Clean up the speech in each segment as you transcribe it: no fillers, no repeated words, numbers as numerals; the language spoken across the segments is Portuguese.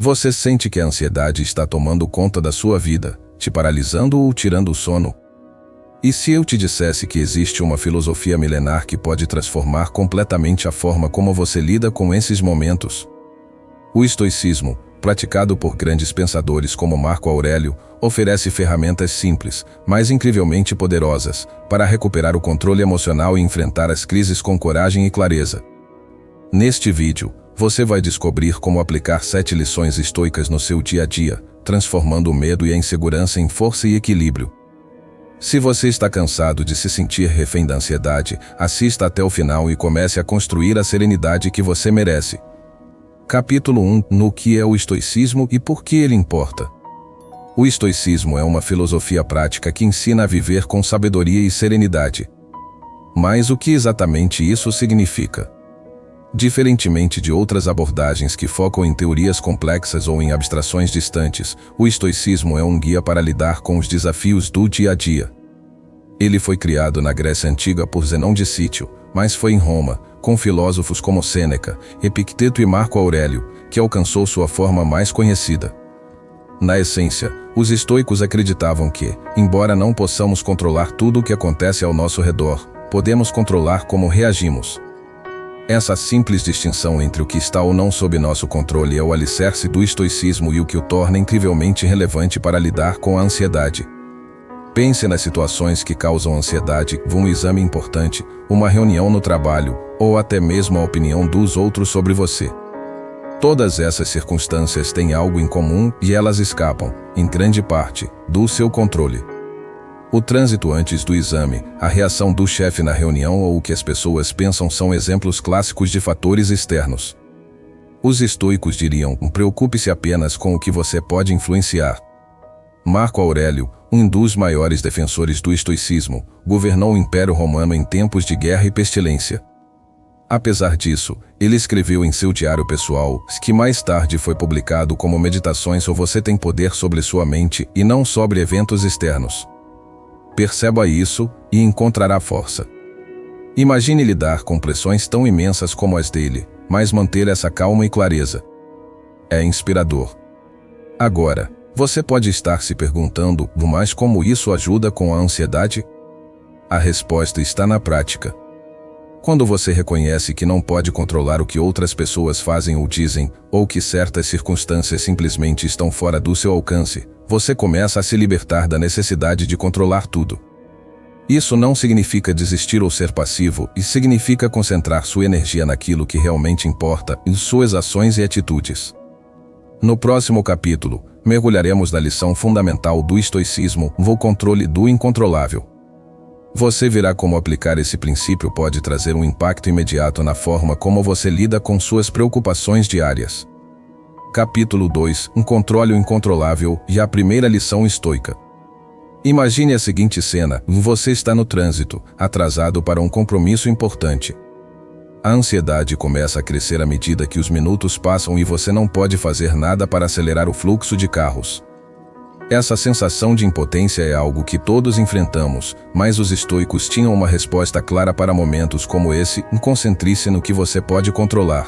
Você sente que a ansiedade está tomando conta da sua vida, te paralisando ou tirando o sono? E se eu te dissesse que existe uma filosofia milenar que pode transformar completamente a forma como você lida com esses momentos? O estoicismo, praticado por grandes pensadores como Marco Aurélio, oferece ferramentas simples, mas incrivelmente poderosas, para recuperar o controle emocional e enfrentar as crises com coragem e clareza. Neste vídeo, você vai descobrir como aplicar 7 lições estoicas no seu dia a dia, transformando o medo e a insegurança em força e equilíbrio. Se você está cansado de se sentir refém da ansiedade, assista até o final e comece a construir a serenidade que você merece. Capítulo 1 – No que é o estoicismo e por que ele importa? O estoicismo é uma filosofia prática que ensina a viver com sabedoria e serenidade. Mas o que exatamente isso significa? Diferentemente de outras abordagens que focam em teorias complexas ou em abstrações distantes, o estoicismo é um guia para lidar com os desafios do dia a dia. Ele foi criado na Grécia Antiga por Zenão de Cítio, mas foi em Roma, com filósofos como Sêneca, Epicteto e Marco Aurélio, que alcançou sua forma mais conhecida. Na essência, os estoicos acreditavam que, embora não possamos controlar tudo o que acontece ao nosso redor, podemos controlar como reagimos. Essa simples distinção entre o que está ou não sob nosso controle é o alicerce do estoicismo e o que o torna incrivelmente relevante para lidar com a ansiedade. Pense nas situações que causam ansiedade, um exame importante, uma reunião no trabalho, ou até mesmo a opinião dos outros sobre você. Todas essas circunstâncias têm algo em comum e elas escapam, em grande parte, do seu controle. O trânsito antes do exame, a reação do chefe na reunião ou o que as pessoas pensam são exemplos clássicos de fatores externos. Os estoicos diriam: preocupe-se apenas com o que você pode influenciar. Marco Aurélio, um dos maiores defensores do estoicismo, governou o Império Romano em tempos de guerra e pestilência. Apesar disso, ele escreveu em seu diário pessoal, que mais tarde foi publicado como Meditações ou Você tem poder sobre sua mente e não sobre eventos externos. Perceba isso e encontrará força. Imagine lidar com pressões tão imensas como as dele, mas manter essa calma e clareza. É inspirador. Agora, você pode estar se perguntando, mas como isso ajuda com a ansiedade? A resposta está na prática. Quando você reconhece que não pode controlar o que outras pessoas fazem ou dizem, ou que certas circunstâncias simplesmente estão fora do seu alcance, você começa a se libertar da necessidade de controlar tudo. Isso não significa desistir ou ser passivo, e significa concentrar sua energia naquilo que realmente importa, em suas ações e atitudes. No próximo capítulo, mergulharemos na lição fundamental do estoicismo, o controle do incontrolável. Você verá como aplicar esse princípio pode trazer um impacto imediato na forma como você lida com suas preocupações diárias. Capítulo 2 – Controle o incontrolável e a primeira lição estoica. Imagine a seguinte cena: você está no trânsito, atrasado para um compromisso importante. A ansiedade começa a crescer à medida que os minutos passam e você não pode fazer nada para acelerar o fluxo de carros. Essa sensação de impotência é algo que todos enfrentamos, mas os estoicos tinham uma resposta clara para momentos como esse: concentre-se no que você pode controlar.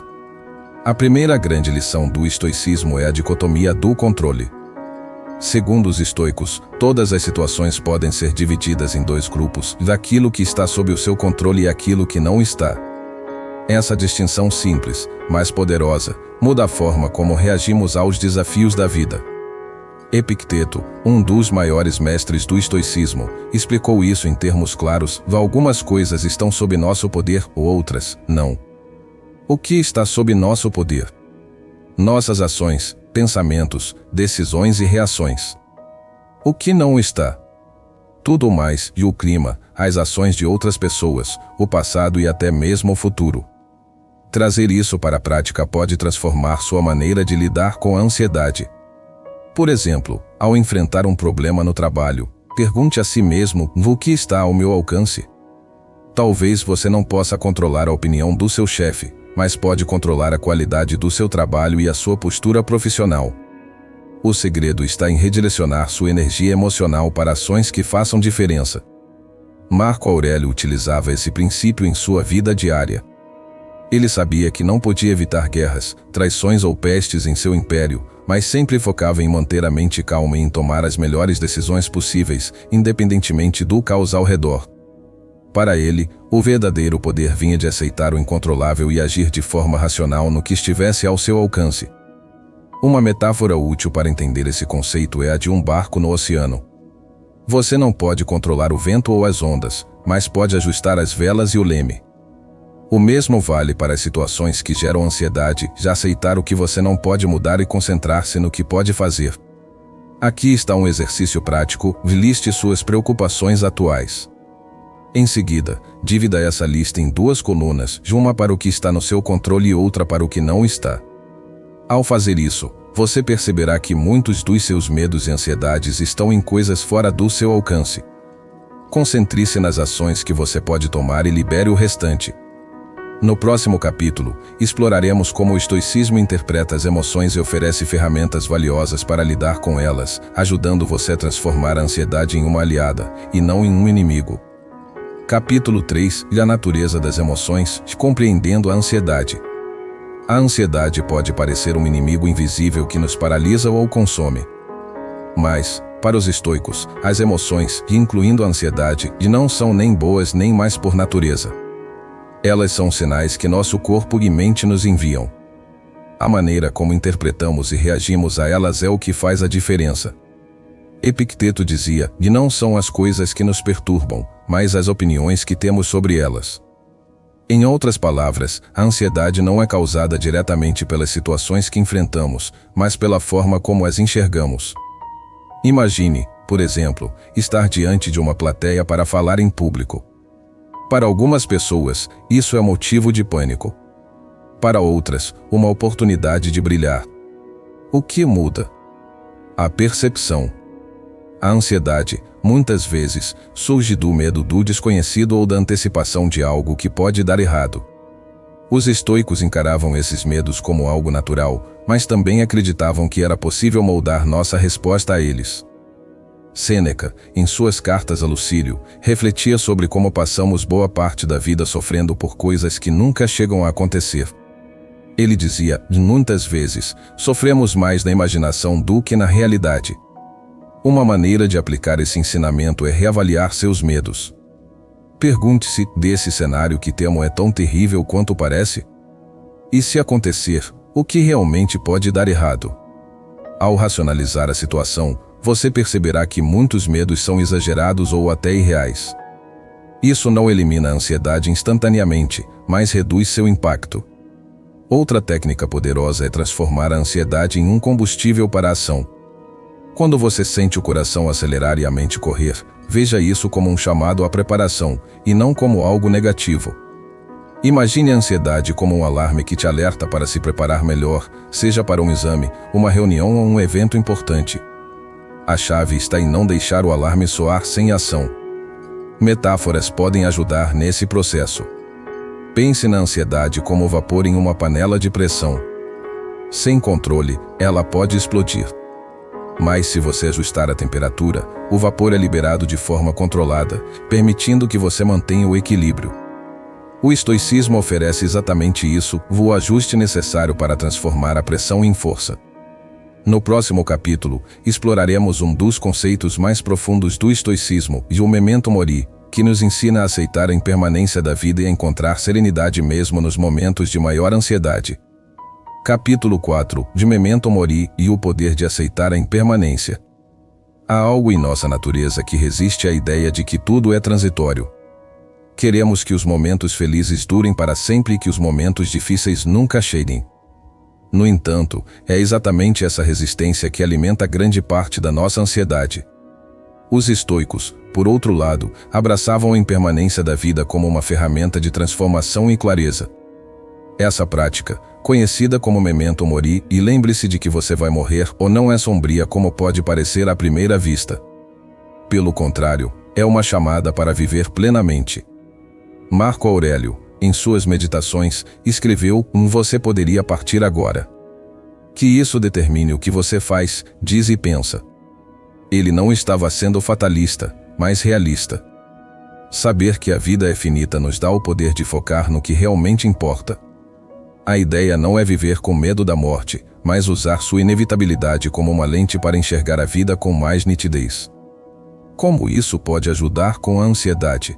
A primeira grande lição do estoicismo é a dicotomia do controle. Segundo os estoicos, todas as situações podem ser divididas em 2 grupos, daquilo que está sob o seu controle e aquilo que não está. Essa distinção simples, mas poderosa, muda a forma como reagimos aos desafios da vida. Epicteto, um dos maiores mestres do estoicismo, explicou isso em termos claros: algumas coisas estão sob nosso poder, outras, não. O que está sob nosso poder? Nossas ações, pensamentos, decisões e reações. O que não está? Tudo mais, e o clima, as ações de outras pessoas, o passado e até mesmo o futuro. Trazer isso para a prática pode transformar sua maneira de lidar com a ansiedade. Por exemplo, ao enfrentar um problema no trabalho, pergunte a si mesmo: o que está ao meu alcance? Talvez você não possa controlar a opinião do seu chefe, mas pode controlar a qualidade do seu trabalho e a sua postura profissional. O segredo está em redirecionar sua energia emocional para ações que façam diferença. Marco Aurélio utilizava esse princípio em sua vida diária. Ele sabia que não podia evitar guerras, traições ou pestes em seu império, mas sempre focava em manter a mente calma e em tomar as melhores decisões possíveis, independentemente do caos ao redor. Para ele, o verdadeiro poder vinha de aceitar o incontrolável e agir de forma racional no que estivesse ao seu alcance. Uma metáfora útil para entender esse conceito é a de um barco no oceano. Você não pode controlar o vento ou as ondas, mas pode ajustar as velas e o leme. O mesmo vale para as situações que geram ansiedade, já aceitar o que você não pode mudar e concentrar-se no que pode fazer. Aqui está um exercício prático: liste suas preocupações atuais. Em seguida, divida essa lista em 2 colunas, uma para o que está no seu controle e outra para o que não está. Ao fazer isso, você perceberá que muitos dos seus medos e ansiedades estão em coisas fora do seu alcance. Concentre-se nas ações que você pode tomar e libere o restante. No próximo capítulo, exploraremos como o estoicismo interpreta as emoções e oferece ferramentas valiosas para lidar com elas, ajudando você a transformar a ansiedade em uma aliada, e não em um inimigo. Capítulo 3 – A natureza das emoções, compreendendo a ansiedade. A ansiedade pode parecer um inimigo invisível que nos paralisa ou consome. Mas, para os estoicos, as emoções, incluindo a ansiedade, não são nem boas nem más por natureza. Elas são sinais que nosso corpo e mente nos enviam. A maneira como interpretamos e reagimos a elas é o que faz a diferença. Epicteto dizia: não são as coisas que nos perturbam, mas as opiniões que temos sobre elas. Em outras palavras, a ansiedade não é causada diretamente pelas situações que enfrentamos, mas pela forma como as enxergamos. Imagine, por exemplo, estar diante de uma plateia para falar em público. Para algumas pessoas, isso é motivo de pânico. Para outras, uma oportunidade de brilhar. O que muda? A percepção. A ansiedade, muitas vezes, surge do medo do desconhecido ou da antecipação de algo que pode dar errado. Os estoicos encaravam esses medos como algo natural, mas também acreditavam que era possível moldar nossa resposta a eles. Sêneca, em suas cartas a Lucílio, refletia sobre como passamos boa parte da vida sofrendo por coisas que nunca chegam a acontecer. Ele dizia: muitas vezes, sofremos mais na imaginação do que na realidade. Uma maneira de aplicar esse ensinamento é reavaliar seus medos. Pergunte-se: desse cenário que temo é tão terrível quanto parece? E se acontecer, o que realmente pode dar errado? Ao racionalizar a situação, você perceberá que muitos medos são exagerados ou até irreais. Isso não elimina a ansiedade instantaneamente, mas reduz seu impacto. Outra técnica poderosa é transformar a ansiedade em um combustível para a ação. Quando você sente o coração acelerar e a mente correr, veja isso como um chamado à preparação, e não como algo negativo. Imagine a ansiedade como um alarme que te alerta para se preparar melhor, seja para um exame, uma reunião ou um evento importante. A chave está em não deixar o alarme soar sem ação. Metáforas podem ajudar nesse processo. Pense na ansiedade como vapor em uma panela de pressão. Sem controle, ela pode explodir. Mas se você ajustar a temperatura, o vapor é liberado de forma controlada, permitindo que você mantenha o equilíbrio. O estoicismo oferece exatamente isso, o ajuste necessário para transformar a pressão em força. No próximo capítulo, exploraremos um dos conceitos mais profundos do estoicismo, o memento mori, que nos ensina a aceitar a impermanência da vida e a encontrar serenidade mesmo nos momentos de maior ansiedade. Capítulo 4, de memento mori e o poder de aceitar a impermanência. Há algo em nossa natureza que resiste à ideia de que tudo é transitório. Queremos que os momentos felizes durem para sempre e que os momentos difíceis nunca cheguem. No entanto, é exatamente essa resistência que alimenta grande parte da nossa ansiedade. Os estoicos, por outro lado, abraçavam a impermanência da vida como uma ferramenta de transformação e clareza. Essa prática, conhecida como memento mori, e lembre-se de que você vai morrer, ou não é sombria como pode parecer à primeira vista. Pelo contrário, é uma chamada para viver plenamente. Marco Aurélio, em suas meditações, escreveu: você poderia partir agora. Que isso determine o que você faz, diz e pensa. Ele não estava sendo fatalista, mas realista. Saber que a vida é finita nos dá o poder de focar no que realmente importa. A ideia não é viver com medo da morte, mas usar sua inevitabilidade como uma lente para enxergar a vida com mais nitidez. Como isso pode ajudar com a ansiedade?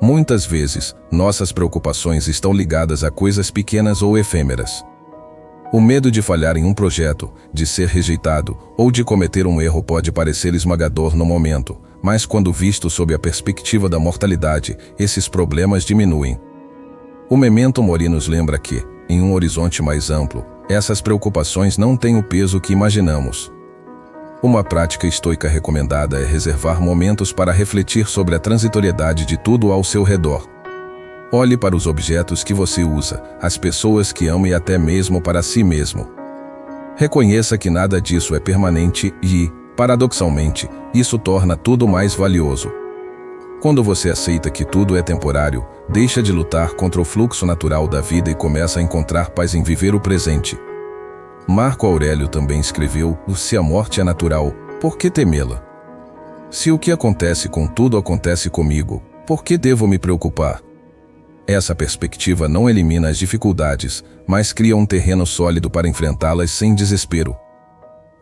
Muitas vezes, nossas preocupações estão ligadas a coisas pequenas ou efêmeras. O medo de falhar em um projeto, de ser rejeitado ou de cometer um erro pode parecer esmagador no momento, mas quando visto sob a perspectiva da mortalidade, esses problemas diminuem. O Memento Mori nos lembra que, em um horizonte mais amplo, essas preocupações não têm o peso que imaginamos. Uma prática estoica recomendada é reservar momentos para refletir sobre a transitoriedade de tudo ao seu redor. Olhe para os objetos que você usa, as pessoas que ama e até mesmo para si mesmo. Reconheça que nada disso é permanente e, paradoxalmente, isso torna tudo mais valioso. Quando você aceita que tudo é temporário, deixa de lutar contra o fluxo natural da vida e começa a encontrar paz em viver o presente. Marco Aurélio também escreveu: se a morte é natural, por que temê-la? Se o que acontece com tudo acontece comigo, por que devo me preocupar? Essa perspectiva não elimina as dificuldades, mas cria um terreno sólido para enfrentá-las sem desespero.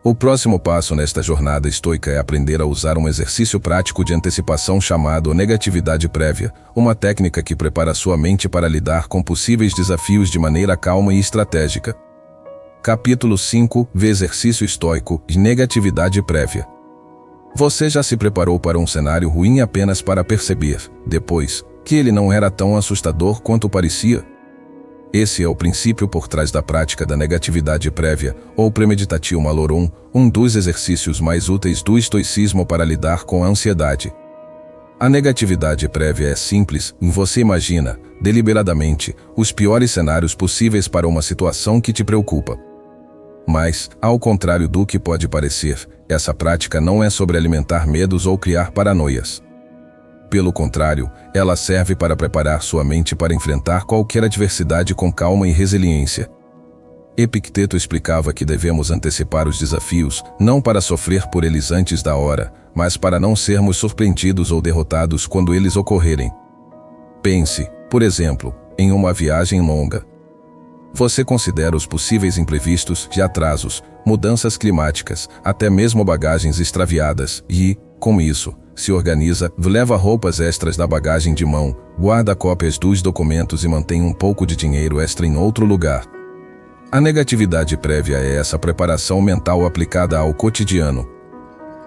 O próximo passo nesta jornada estoica é aprender a usar um exercício prático de antecipação chamado negatividade prévia, uma técnica que prepara sua mente para lidar com possíveis desafios de maneira calma e estratégica. Capítulo 5 – Exercício estoico e negatividade prévia. Você já se preparou para um cenário ruim apenas para perceber, depois, que ele não era tão assustador quanto parecia? Esse é o princípio por trás da prática da negatividade prévia, ou premeditatio malorum, um dos exercícios mais úteis do estoicismo para lidar com a ansiedade. A negatividade prévia é simples, você imagina, deliberadamente, os piores cenários possíveis para uma situação que te preocupa. Mas, ao contrário do que pode parecer, essa prática não é sobre alimentar medos ou criar paranoias. Pelo contrário, ela serve para preparar sua mente para enfrentar qualquer adversidade com calma e resiliência. Epicteto explicava que devemos antecipar os desafios, não para sofrer por eles antes da hora, mas para não sermos surpreendidos ou derrotados quando eles ocorrerem. Pense, por exemplo, em uma viagem longa. Você considera os possíveis imprevistos de atrasos, mudanças climáticas, até mesmo bagagens extraviadas e, com isso, se organiza, leva roupas extras da bagagem de mão, guarda cópias dos documentos e mantém um pouco de dinheiro extra em outro lugar. A negatividade prévia é essa preparação mental aplicada ao cotidiano.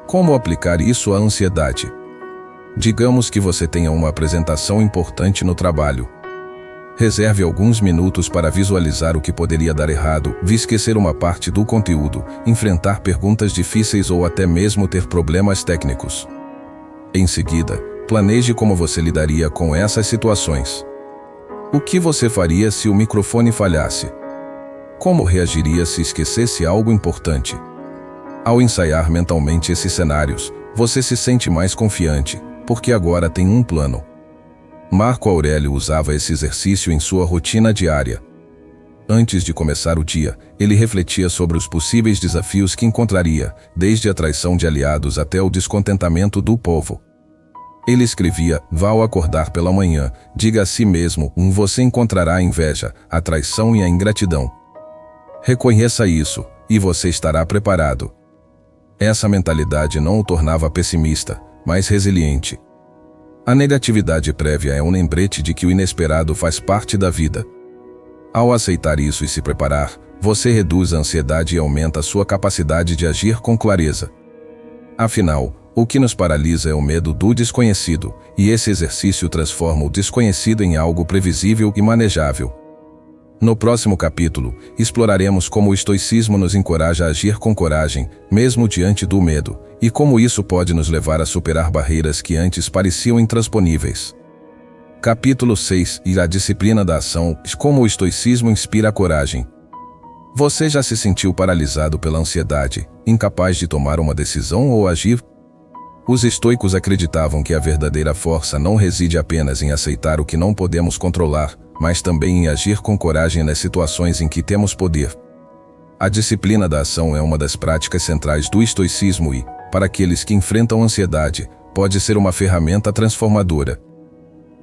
Como aplicar isso à ansiedade? Digamos que você tenha uma apresentação importante no trabalho. Reserve alguns minutos para visualizar o que poderia dar errado, esquecer uma parte do conteúdo, enfrentar perguntas difíceis ou até mesmo ter problemas técnicos. Em seguida, planeje como você lidaria com essas situações. O que você faria se o microfone falhasse? Como reagiria se esquecesse algo importante? Ao ensaiar mentalmente esses cenários, você se sente mais confiante, porque agora tem um plano. Marco Aurélio usava esse exercício em sua rotina diária. Antes de começar o dia, ele refletia sobre os possíveis desafios que encontraria, desde a traição de aliados até o descontentamento do povo. Ele escrevia: ao acordar pela manhã, diga a si mesmo, você encontrará a inveja, a traição e a ingratidão. Reconheça isso, e você estará preparado. Essa mentalidade não o tornava pessimista, mas resiliente. A negatividade prévia é um lembrete de que o inesperado faz parte da vida. Ao aceitar isso e se preparar, você reduz a ansiedade e aumenta a sua capacidade de agir com clareza. Afinal, o que nos paralisa é o medo do desconhecido, e esse exercício transforma o desconhecido em algo previsível e manejável. No próximo capítulo, exploraremos como o estoicismo nos encoraja a agir com coragem, mesmo diante do medo, e como isso pode nos levar a superar barreiras que antes pareciam intransponíveis. Capítulo 6 – A disciplina da ação, como o estoicismo inspira a coragem. Você já se sentiu paralisado pela ansiedade, incapaz de tomar uma decisão ou agir? Os estoicos acreditavam que a verdadeira força não reside apenas em aceitar o que não podemos controlar, mas também em agir com coragem nas situações em que temos poder. A disciplina da ação é uma das práticas centrais do estoicismo e, para aqueles que enfrentam ansiedade, pode ser uma ferramenta transformadora.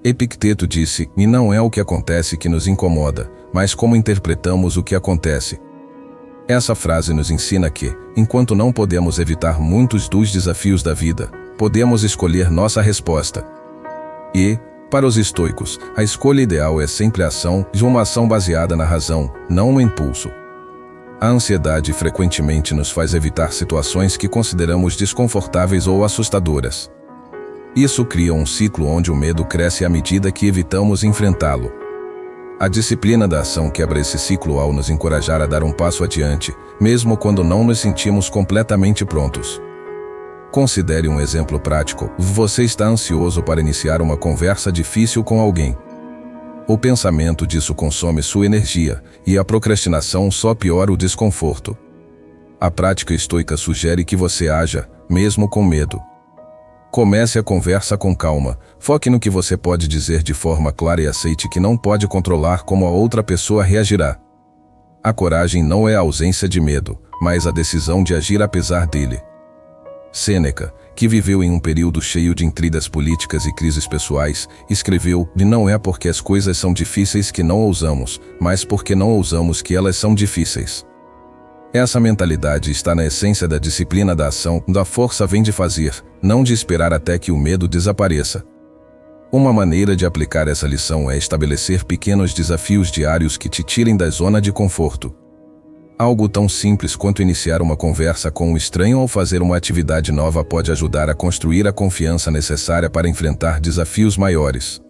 Epicteto disse: e não é o que acontece que nos incomoda, mas como interpretamos o que acontece. Essa frase nos ensina que, enquanto não podemos evitar muitos dos desafios da vida, podemos escolher nossa resposta. E, para os estoicos, a escolha ideal é sempre a ação, de uma ação baseada na razão, não no impulso. A ansiedade frequentemente nos faz evitar situações que consideramos desconfortáveis ou assustadoras. Isso cria um ciclo onde o medo cresce à medida que evitamos enfrentá-lo. A disciplina da ação quebra esse ciclo ao nos encorajar a dar um passo adiante, mesmo quando não nos sentimos completamente prontos. Considere um exemplo prático. Você está ansioso para iniciar uma conversa difícil com alguém. O pensamento disso consome sua energia, e a procrastinação só piora o desconforto. A prática estoica sugere que você haja, mesmo com medo. Comece a conversa com calma, foque no que você pode dizer de forma clara e aceite que não pode controlar como a outra pessoa reagirá. A coragem não é a ausência de medo, mas a decisão de agir apesar dele. Sêneca, que viveu em um período cheio de intrigas políticas e crises pessoais, escreveu: "Não é porque as coisas são difíceis que não ousamos, mas porque não ousamos que elas são difíceis." Essa mentalidade está na essência da disciplina da ação, da força vem de fazer, não de esperar até que o medo desapareça. Uma maneira de aplicar essa lição é estabelecer pequenos desafios diários que te tirem da zona de conforto. Algo tão simples quanto iniciar uma conversa com um estranho ou fazer uma atividade nova pode ajudar a construir a confiança necessária para enfrentar desafios maiores.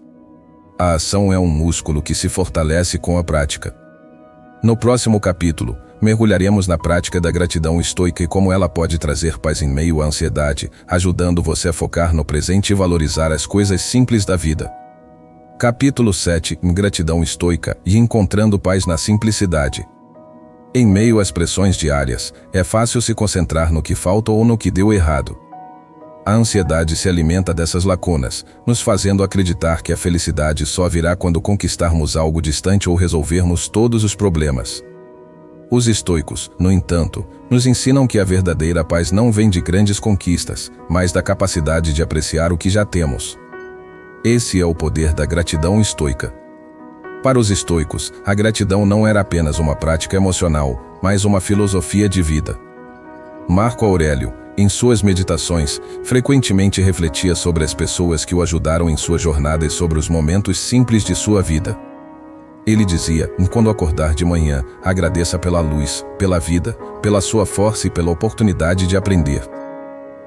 A ação é um músculo que se fortalece com a prática. No próximo capítulo, mergulharemos na prática da gratidão estoica e como ela pode trazer paz em meio à ansiedade, ajudando você a focar no presente e valorizar as coisas simples da vida. Capítulo 7 – Gratidão estoica e encontrando paz na simplicidade. Em meio às pressões diárias, é fácil se concentrar no que falta ou no que deu errado. A ansiedade se alimenta dessas lacunas, nos fazendo acreditar que a felicidade só virá quando conquistarmos algo distante ou resolvermos todos os problemas. Os estoicos, no entanto, nos ensinam que a verdadeira paz não vem de grandes conquistas, mas da capacidade de apreciar o que já temos. Esse é o poder da gratidão estoica. Para os estoicos, a gratidão não era apenas uma prática emocional, mas uma filosofia de vida. Marco Aurélio, em suas meditações, frequentemente refletia sobre as pessoas que o ajudaram em sua jornada e sobre os momentos simples de sua vida. Ele dizia: "Quando acordar de manhã, agradeça pela luz, pela vida, pela sua força e pela oportunidade de aprender."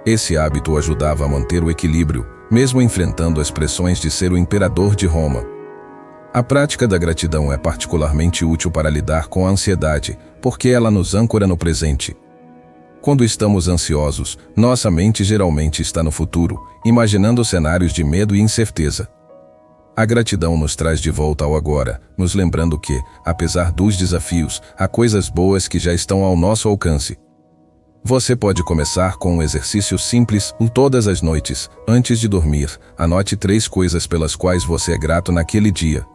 Esse hábito o ajudava a manter o equilíbrio, mesmo enfrentando as pressões de ser o imperador de Roma. A prática da gratidão é particularmente útil para lidar com a ansiedade, porque ela nos âncora no presente. Quando estamos ansiosos, nossa mente geralmente está no futuro, imaginando cenários de medo e incerteza. A gratidão nos traz de volta ao agora, nos lembrando que, apesar dos desafios, há coisas boas que já estão ao nosso alcance. Você pode começar com um exercício simples. Todas as noites, antes de dormir, anote 3 coisas pelas quais você é grato naquele dia.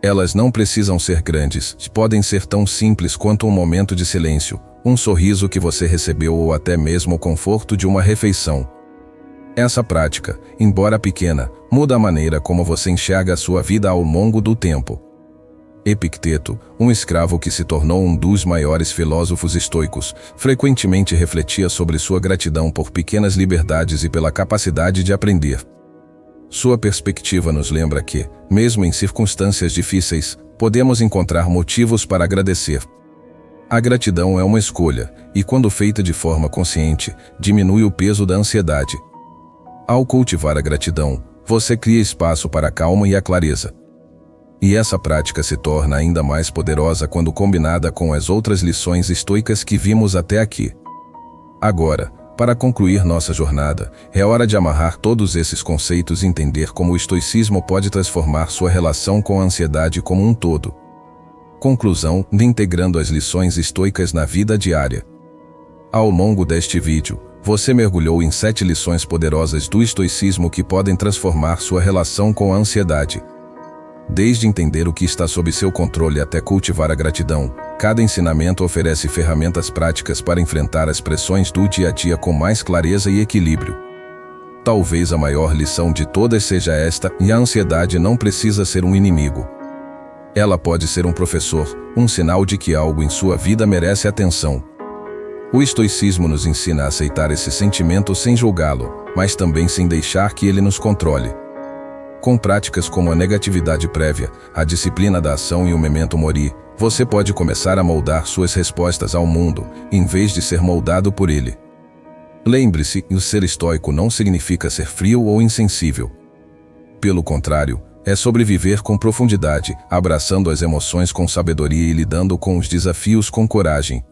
Elas não precisam ser grandes, podem ser tão simples quanto um momento de silêncio, um sorriso que você recebeu ou até mesmo o conforto de uma refeição. Essa prática, embora pequena, muda a maneira como você enxerga a sua vida ao longo do tempo. Epicteto, um escravo que se tornou um dos maiores filósofos estoicos, frequentemente refletia sobre sua gratidão por pequenas liberdades e pela capacidade de aprender. Sua perspectiva nos lembra que, mesmo em circunstâncias difíceis, podemos encontrar motivos para agradecer. A gratidão é uma escolha, e quando feita de forma consciente, diminui o peso da ansiedade. Ao cultivar a gratidão, você cria espaço para a calma e a clareza. E essa prática se torna ainda mais poderosa quando combinada com as outras lições estoicas que vimos até aqui. Agora, para concluir nossa jornada, é hora de amarrar todos esses conceitos e entender como o estoicismo pode transformar sua relação com a ansiedade como um todo. Conclusão: de integrando as lições estoicas na vida diária. Ao longo deste vídeo, você mergulhou em 7 lições poderosas do estoicismo que podem transformar sua relação com a ansiedade. Desde entender o que está sob seu controle até cultivar a gratidão, cada ensinamento oferece ferramentas práticas para enfrentar as pressões do dia a dia com mais clareza e equilíbrio. Talvez a maior lição de todas seja esta: e a ansiedade não precisa ser um inimigo. Ela pode ser um professor, um sinal de que algo em sua vida merece atenção. O estoicismo nos ensina a aceitar esse sentimento sem julgá-lo, mas também sem deixar que ele nos controle. Com práticas como a negatividade prévia, a disciplina da ação e o memento mori, você pode começar a moldar suas respostas ao mundo, em vez de ser moldado por ele. Lembre-se, o ser estoico não significa ser frio ou insensível. Pelo contrário, é sobreviver com profundidade, abraçando as emoções com sabedoria e lidando com os desafios com coragem.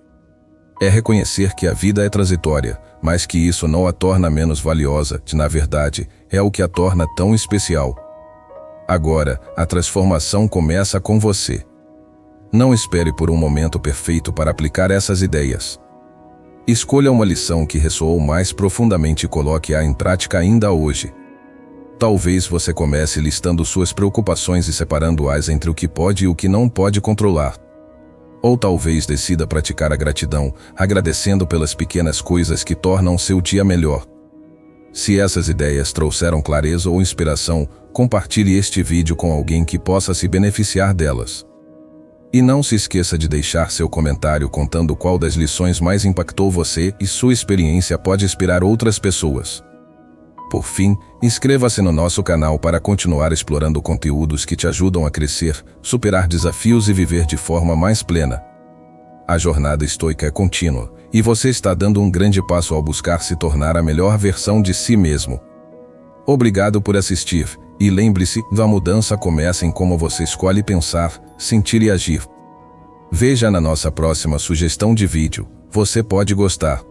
É reconhecer que a vida é transitória, mas que isso não a torna menos valiosa, na verdade, é o que a torna tão especial. Agora, a transformação começa com você. Não espere por um momento perfeito para aplicar essas ideias. Escolha uma lição que ressoou mais profundamente e coloque-a em prática ainda hoje. Talvez você comece listando suas preocupações e separando-as entre o que pode e o que não pode controlar. Ou talvez decida praticar a gratidão, agradecendo pelas pequenas coisas que tornam seu dia melhor. Se essas ideias trouxeram clareza ou inspiração, compartilhe este vídeo com alguém que possa se beneficiar delas. E não se esqueça de deixar seu comentário contando qual das lições mais impactou você e sua experiência pode inspirar outras pessoas. Por fim, inscreva-se no nosso canal para continuar explorando conteúdos que te ajudam a crescer, superar desafios e viver de forma mais plena. A jornada estoica é contínua, e você está dando um grande passo ao buscar se tornar a melhor versão de si mesmo. Obrigado por assistir, e lembre-se, a mudança começa em como você escolhe pensar, sentir e agir. Veja na nossa próxima sugestão de vídeo, você pode gostar.